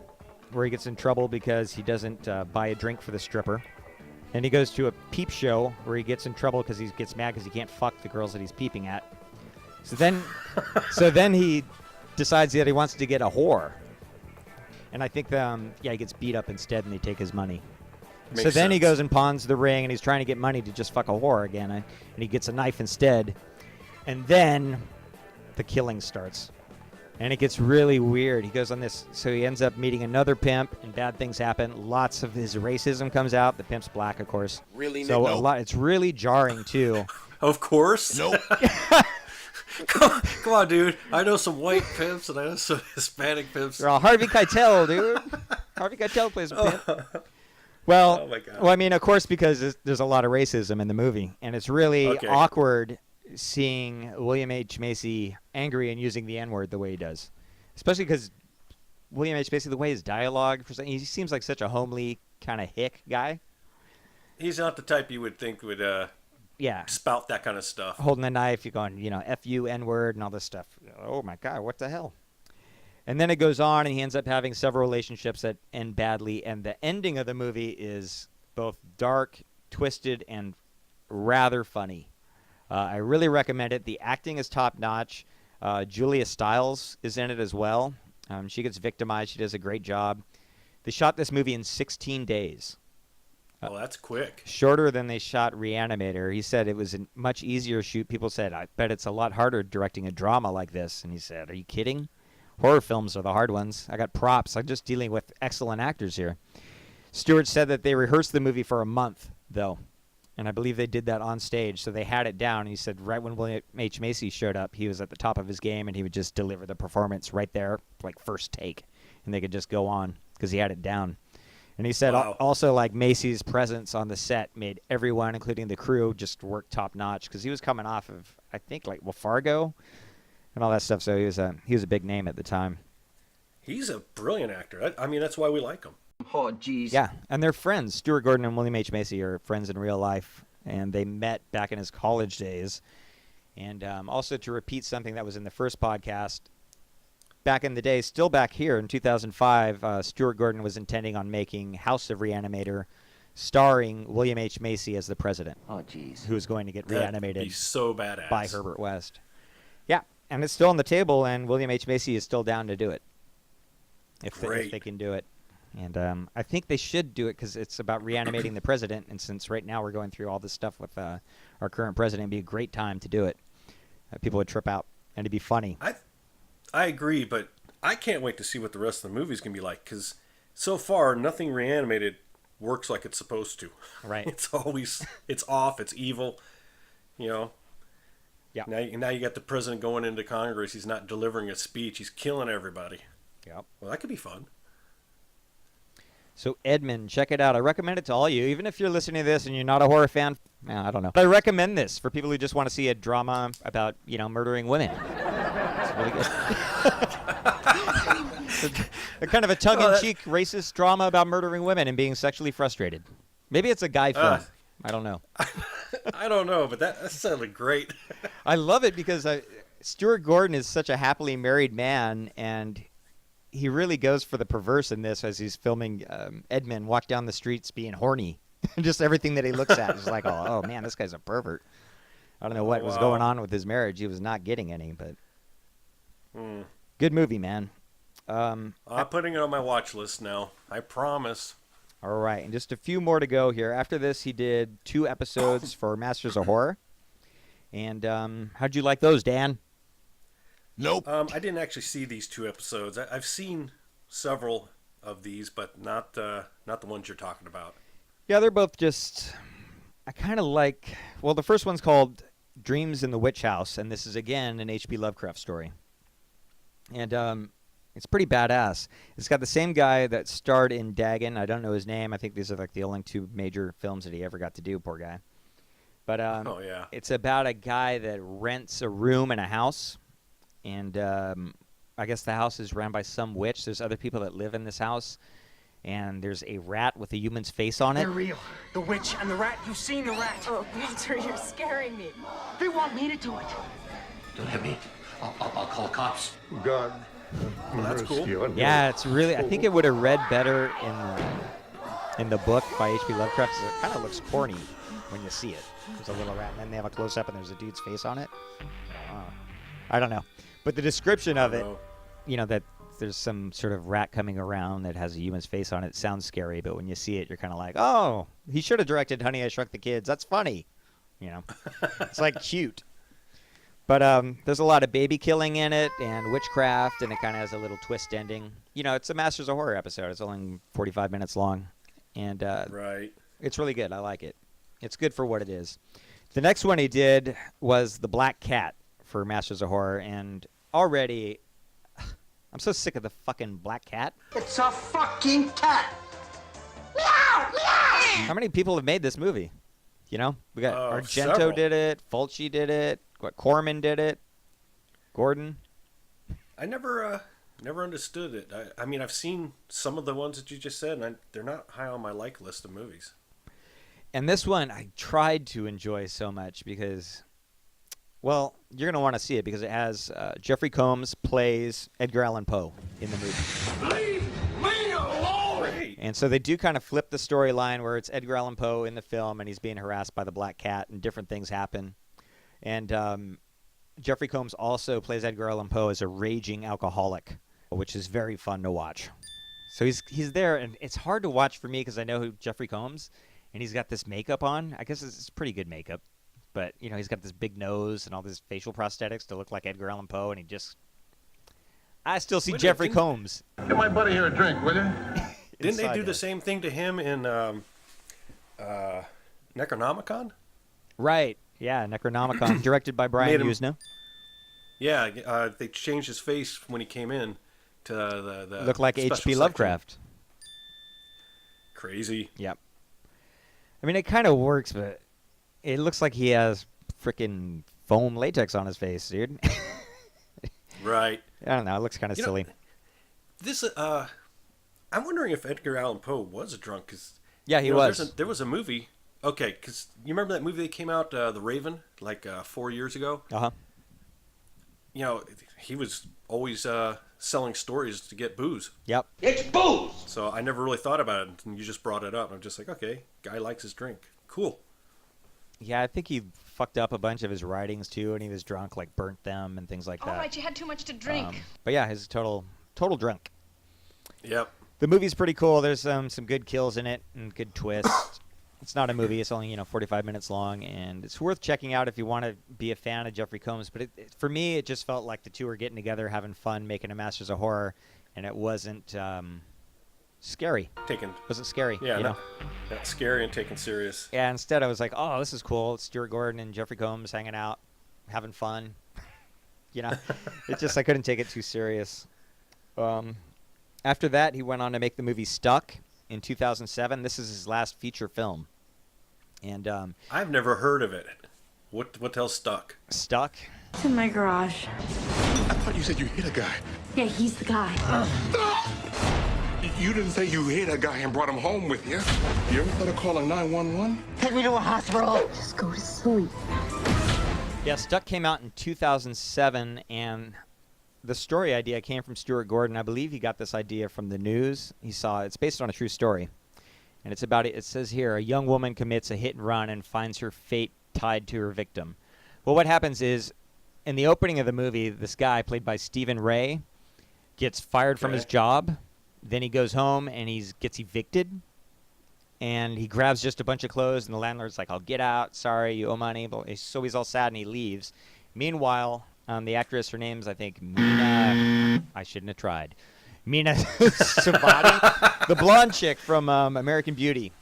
where he gets in trouble because he doesn't buy a drink for the stripper. And he goes to a peep show where he gets in trouble because he gets mad because he can't fuck the girls that he's peeping at. So then he decides that he wants to get a whore. And I think he gets beat up instead, and they take his money. So then he goes and pawns the ring, and he's trying to get money to just fuck a whore again, and he gets a knife instead. And then the killing starts, and it gets really weird. He goes on this, so he ends up meeting another pimp, and bad things happen. Lots of his racism comes out. The pimp's black, of course. Really? So a lot. It's really jarring too. Of course. Nope. Come on, dude. I know some white pimps and I know some Hispanic pimps. They're all Harvey Keitel, dude. Harvey Keitel plays a pimp. Well, oh my God. Well, I mean, of course, because there's a lot of racism in the movie, and it's really awkward seeing William H. Macy angry and using the N-word the way he does, especially because William H. Macy, the way his dialogue, he seems like such a homely kind of hick guy. He's not the type you would think would spout that kind of stuff. Holding a knife, you're going, F you, N-word, and all this stuff. Oh, my God, what the hell? And then it goes on, and he ends up having several relationships that end badly, and the ending of the movie is both dark, twisted, and rather funny. I really recommend it. The acting is top-notch. Julia Stiles is in it as well. She gets victimized. She does a great job. They shot this movie in 16 days. Oh, that's quick. Shorter than they shot Re-Animator. He said it was a much easier shoot. People said, I bet it's a lot harder directing a drama like this. And he said, are you kidding? Horror films are the hard ones. I got props. I'm just dealing with excellent actors here. Stuart said that they rehearsed the movie for a month, though. And I believe they did that on stage, so they had it down. And he said right when William H. Macy showed up, he was at the top of his game, and he would just deliver the performance right there, like first take. And they could just go on because he had it down. And he said also, like, Macy's presence on the set made everyone, including the crew, just work top-notch because he was coming off of, I think, like, Fargo and all that stuff. So he was a big name at the time. He's a brilliant actor. I mean, that's why we like him. Oh, jeez. Yeah, and they're friends. Stuart Gordon and William H. Macy are friends in real life, and they met back in his college days. And also to repeat something that was in the first podcast, back in the day, still back here in 2005, Stuart Gordon was intending on making House of Re-Animator starring William H. Macy as the president. Oh, jeez. Who was going to get reanimated be so badass. by Herbert West. Yeah, and it's still on the table, and William H. Macy is still down to do it. If they can do it. And I think they should do it because it's about reanimating the president. And since right now we're going through all this stuff with our current president, it'd be a great time to do it. People would trip out, and it'd be funny. I agree, but I can't wait to see what the rest of the movie's going to be like because so far nothing reanimated works like it's supposed to. Right. It's off, it's evil, Yeah. Now you got the president going into Congress. He's not delivering a speech. He's killing everybody. Yep. Well, that could be fun. So Edmund, check it out. I recommend it to all you, even if you're listening to this and you're not a horror fan. I don't know. But I recommend this for people who just want to see a drama about, murdering women. It's really good. a kind of a tongue-in-cheek racist drama about murdering women and being sexually frustrated. Maybe it's a guy film. I don't know. I don't know, but that sounded great. I love it because Stuart Gordon is such a happily married man, and he really goes for the perverse in this as he's filming Edmund walk down the streets being horny. Just everything that he looks at is like, oh man, this guy's a pervert. I don't know what was going on with his marriage. He was not getting any, but good movie, man. I'm putting it on my watch list now. I promise. All right, and just a few more to go here. After this, he did 2 episodes for Masters of Horror. And how'd you like those, Dan? Nope. I didn't actually see these 2 episodes. I've seen several of these, but not the ones you're talking about. Yeah, they're both just... I kind of like... Well, the first one's called Dreams in the Witch House, and this is, again, an H.P. Lovecraft story. And it's pretty badass. It's got the same guy that starred in Dagon. I don't know his name. I think these are like the only 2 major films that he ever got to do, poor guy. But it's about a guy that rents a room in a house, and I guess the house is run by some witch. There's other people that live in this house, and there's a rat with a human's face on it. They're real. The witch and the rat. You've seen the rat. Oh, Walter, you're scaring me. They want me to do it. Don't hit me. I'll call cops. God. Well, that's cool. Yeah, it's really... I think it would have read better in the book by H.P. Lovecraft, because it kind of looks corny when you see it. There's a little rat, and then they have a close-up, and there's a dude's face on it. I don't know. But the description of it, that there's some sort of rat coming around that has a human's face on it, sounds scary, but when you see it, you're kind of like, oh, he should have directed Honey, I Shrunk the Kids. That's funny. It's like cute. But there's a lot of baby killing in it and witchcraft, and it kind of has a little twist ending. It's a Masters of Horror episode. It's only 45 minutes long. And right. It's really good. I like it. It's good for what it is. The next one he did was The Black Cat for Masters of Horror, and already I'm so sick of the fucking black cat. It's a fucking cat. How many people have made this movie? We got Argento several. did it, Fulci did it, Corman did it, Gordon. I never understood it. I mean, I've seen some of the ones that you just said, and they're not high on my like list of movies. And this one I tried to enjoy so much because, well, you're going to want to see it because it has Jeffrey Combs plays Edgar Allan Poe in the movie. Leave me alone. Great. And so they do kind of flip the storyline where it's Edgar Allan Poe in the film and he's being harassed by the Black Cat and different things happen. And Jeffrey Combs also plays Edgar Allan Poe as a raging alcoholic, which is very fun to watch. So he's there, and it's hard to watch for me because I know who Jeffrey Combs, and he's got this makeup on. I guess it's pretty good makeup, but he's got this big nose and all these facial prosthetics to look like Edgar Allan Poe, and I still see Jeffrey Combs. Get my buddy here a drink, will you? Didn't they do the same thing to him in Necronomicon? Right. Yeah, Necronomicon, directed by Brian Usna. Yeah, they changed his face when he came in to the look like H.P. Lovecraft. Crazy. Yep. I mean, it kind of works, but it looks like he has freaking foam latex on his face, dude. Right. I don't know. It looks kind of silly. I'm wondering if Edgar Allan Poe was a drunk. Yeah, he was. There was a movie. Okay, because you remember that movie that came out, The Raven, like 4 years ago? Uh-huh. He was always selling stories to get booze. Yep. It's booze. So I never really thought about it, and you just brought it up. I'm just like, okay, guy likes his drink. Cool. Yeah, I think he fucked up a bunch of his writings, too, and he was drunk, like burnt them and things like that. All right, you had too much to drink. But yeah, he's total drunk. Yep. The movie's pretty cool. There's some good kills in it and good twists. It's not a movie. It's only 45 minutes long, and it's worth checking out if you want to be a fan of Jeffrey Combs. But for me, it just felt like the two were getting together, having fun, making a Masters of Horror, and it wasn't scary. Wasn't scary. Yeah, not scary and taken serious. Yeah, instead I was like, oh, this is cool. It's Stuart Gordon and Jeffrey Combs hanging out, having fun. It just, I couldn't take it too serious. After that, he went on to make the movie Stuck in 2007. This is his last feature film. And I've never heard of it. What the hell's Stuck? Stuck? It's in my garage. I thought you said you hit a guy. Yeah, he's the guy. You didn't say you hit a guy and brought him home with you. You ever thought of calling 911? Take me to a hospital. Just go to sleep. Yeah, Stuck came out in 2007, and the story idea came from Stuart Gordon. I believe he got this idea from the news. He saw it's based on a true story. And it's about, it says here, a young woman commits a hit and run and finds her fate tied to her victim. Well, what happens is, in the opening of the movie, this guy, played by Stephen Ray, gets fired from his job. Then he goes home and gets evicted. And he grabs just a bunch of clothes, and the landlord's like, I'll get out. Sorry, you owe money. So he's all sad, and he leaves. Meanwhile, the actress, her name's, I think, Mina. I shouldn't have tried. Mina Savati, the blonde chick from American Beauty.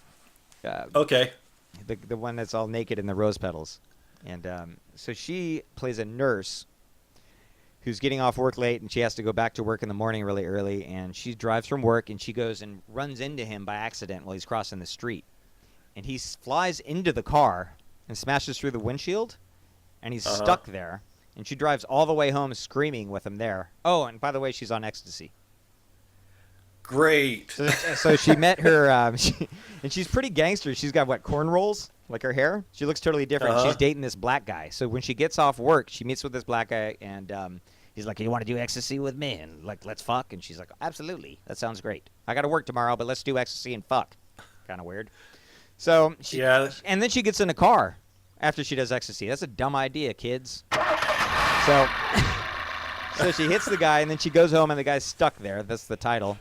Okay. The one that's all naked in the rose petals. And so she plays a nurse who's getting off work late, and she has to go back to work in the morning really early. And she drives from work, and she goes and runs into him by accident while he's crossing the street. And he flies into the car and smashes through the windshield, and he's stuck there. And she drives all the way home screaming with him there. Oh, and by the way, she's on ecstasy. Great. So she met her, and she's pretty gangster. She's got, cornrows, like her hair? She looks totally different. She's dating this black guy. So when she gets off work, she meets with this black guy, and he's like, you want to do ecstasy with me? And, let's fuck? And she's like, absolutely. That sounds great. I got to work tomorrow, but let's do ecstasy and fuck. Kind of weird. So, and then she gets in a car after she does ecstasy. That's a dumb idea, kids. So she hits the guy, and then she goes home, and the guy's stuck there. That's the title.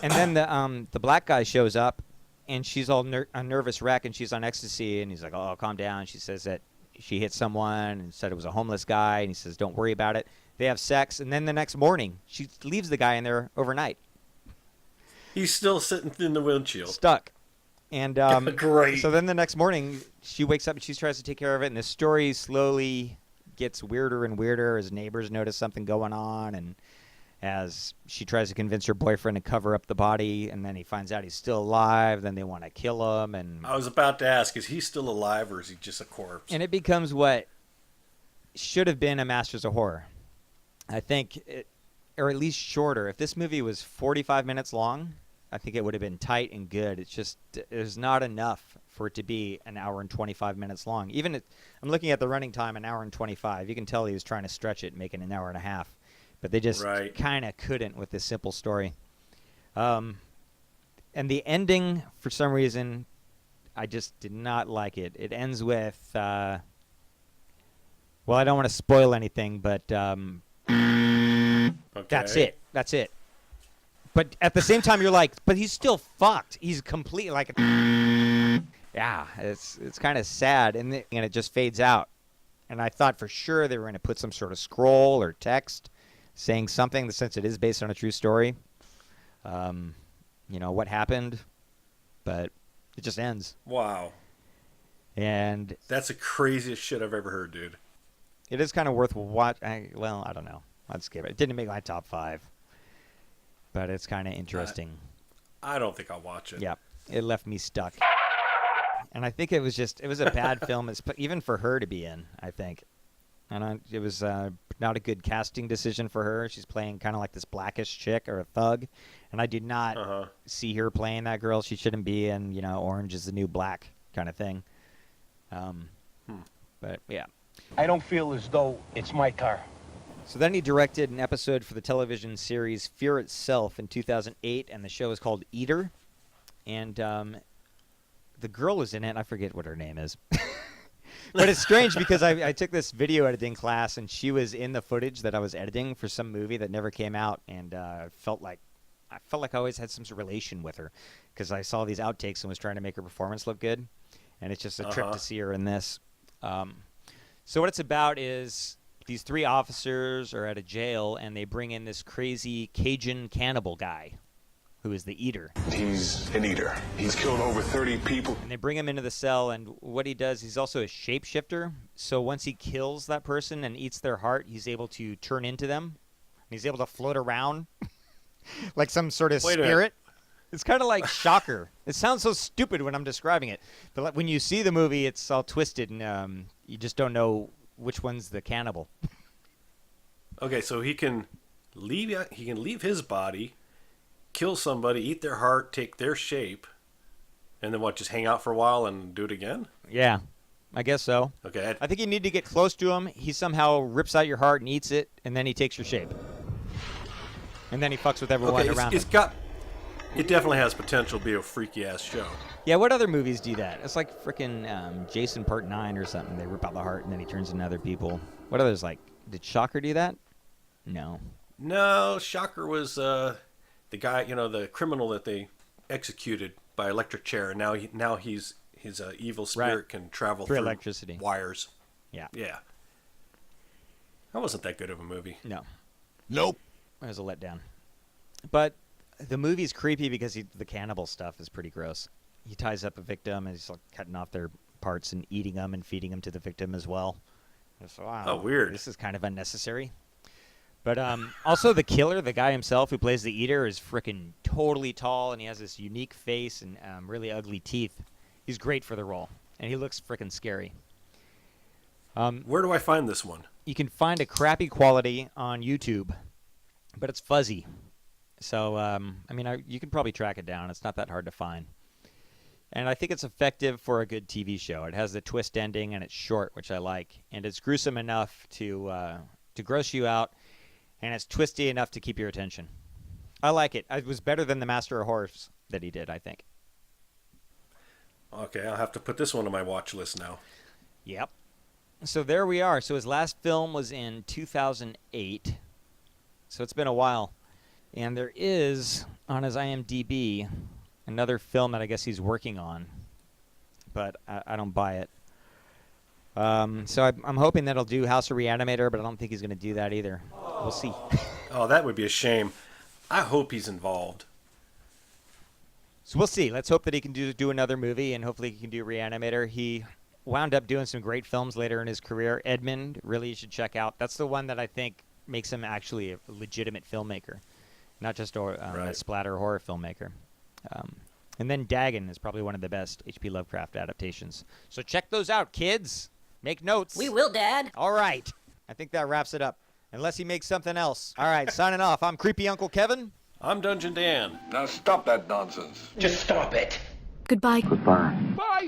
And then the black guy shows up, and she's all a nervous wreck, and she's on ecstasy, and he's like, oh, calm down. She says that she hit someone and said it was a homeless guy, and he says, don't worry about it. They have sex, and then the next morning, she leaves the guy in there overnight. He's still sitting in the windshield. Stuck. And Great. So then the next morning, she wakes up, and she tries to take care of it, and the story slowly gets weirder and weirder as neighbors notice something going on, and as she tries to convince her boyfriend to cover up the body, and then he finds out he's still alive, then they want to kill him. And I was about to ask, is he still alive, or is he just a corpse? And it becomes what should have been a Masters of Horror. I think, or at least shorter. If this movie was 45 minutes long, I think it would have been tight and good. It's just, there's not enough for it to be an hour and 25 minutes long. I'm looking at the running time, an hour and 25. You can tell he was trying to stretch it and make it an hour and a half. But they just kind of couldn't with this simple story. And the ending, for some reason, I just did not like it. It ends with, well, I don't want to spoil anything, but that's it. That's it. But at the same time, you're like, but he's still fucked. He's completely like, yeah, it's kind of sad. And it just fades out. And I thought for sure they were going to put some sort of scroll or text saying something, since it is based on a true story. What happened, but it just ends. Wow. And that's the craziest shit I've ever heard, dude. It is kind of worth watching. Well, I don't know. I'd skip it. It didn't make my top 5, but it's kind of interesting. I don't think I'll watch it. Yeah, it left me stuck. And I think it was a bad film, even for her to be in, I think. And it was not a good casting decision for her. She's playing kind of like this blackish chick or a thug. And I did not see her playing that girl. She shouldn't be in, Orange is the New Black kind of thing. But, yeah. I don't feel as though it's my car. So then he directed an episode for the television series Fear Itself in 2008, and the show is called Eater. And the girl is in it. I forget what her name is. But it's strange because I took this video editing class, and she was in the footage that I was editing for some movie that never came out, and I felt like I always had some sort of relation with her because I saw these outtakes and was trying to make her performance look good. And it's just a trip to see her in this. So what it's about is these 3 officers are at a jail, and they bring in this crazy Cajun cannibal guy who is the Eater. He's an eater. He's killed over 30 people. And they bring him into the cell, and what he does, he's also a shapeshifter. So once he kills that person and eats their heart, he's able to turn into them. And he's able to float around like some sort of spirit. It's kind of like Shocker. It sounds so stupid when I'm describing it. But when you see the movie, it's all twisted, and you just don't know which one's the cannibal. Okay, so he can leave his body, kill somebody, eat their heart, take their shape, and then just hang out for a while and do it again? Yeah, I guess so. Okay. I think you need to get close to him. He somehow rips out your heart and eats it, and then he takes your shape. And then he fucks with everyone around him. It definitely has potential to be a freaky-ass show. Yeah, what other movies do that? It's like frickin' Jason Part 9 or something. They rip out the heart and then he turns into other people. What others like? Did Shocker do that? No. No, Shocker was the guy, the criminal that they executed by electric chair. And now his evil spirit can travel through electricity wires. Yeah. Yeah. That wasn't that good of a movie. No. Nope. It was a letdown. But the movie's creepy because the cannibal stuff is pretty gross. He ties up a victim and he's like cutting off their parts and eating them and feeding them to the victim as well. So, wow, oh, weird. This is kind of unnecessary. But also the killer, the guy himself who plays the eater, is freaking totally tall and he has this unique face and really ugly teeth. He's great for the role, and he looks freaking scary. Where do I find this one? You can find a crappy quality on YouTube, but it's fuzzy. So, you can probably track it down. It's not that hard to find. And I think it's effective for a good TV show. It has the twist ending, and it's short, which I like. And it's gruesome enough to gross you out, and it's twisty enough to keep your attention. I like it. It was better than the Master of Horrors that he did, I think. Okay, I'll have to put this one on my watch list now. Yep. So there we are. So his last film was in 2008. So it's been a while. And there is, on his IMDb, another film that I guess he's working on. But I don't buy it. So I'm hoping that he'll do House of Re-Animator, but I don't think he's going to do that either. We'll see. Oh, that would be a shame. I hope he's involved. So we'll see. Let's hope that he can do another movie, and hopefully he can do Re-Animator. He wound up doing some great films later in his career. Edmund, really you should check out. That's the one that I think makes him actually a legitimate filmmaker, not just a splatter horror filmmaker. And then Dagon is probably one of the best H.P. Lovecraft adaptations. So check those out, kids. Make notes. We will, Dad. All right. I think that wraps it up. Unless he makes something else. All right, signing off. I'm Creepy Uncle Kevin. I'm Dungeon Dan. Now stop that nonsense. Just stop it. Goodbye. Bye.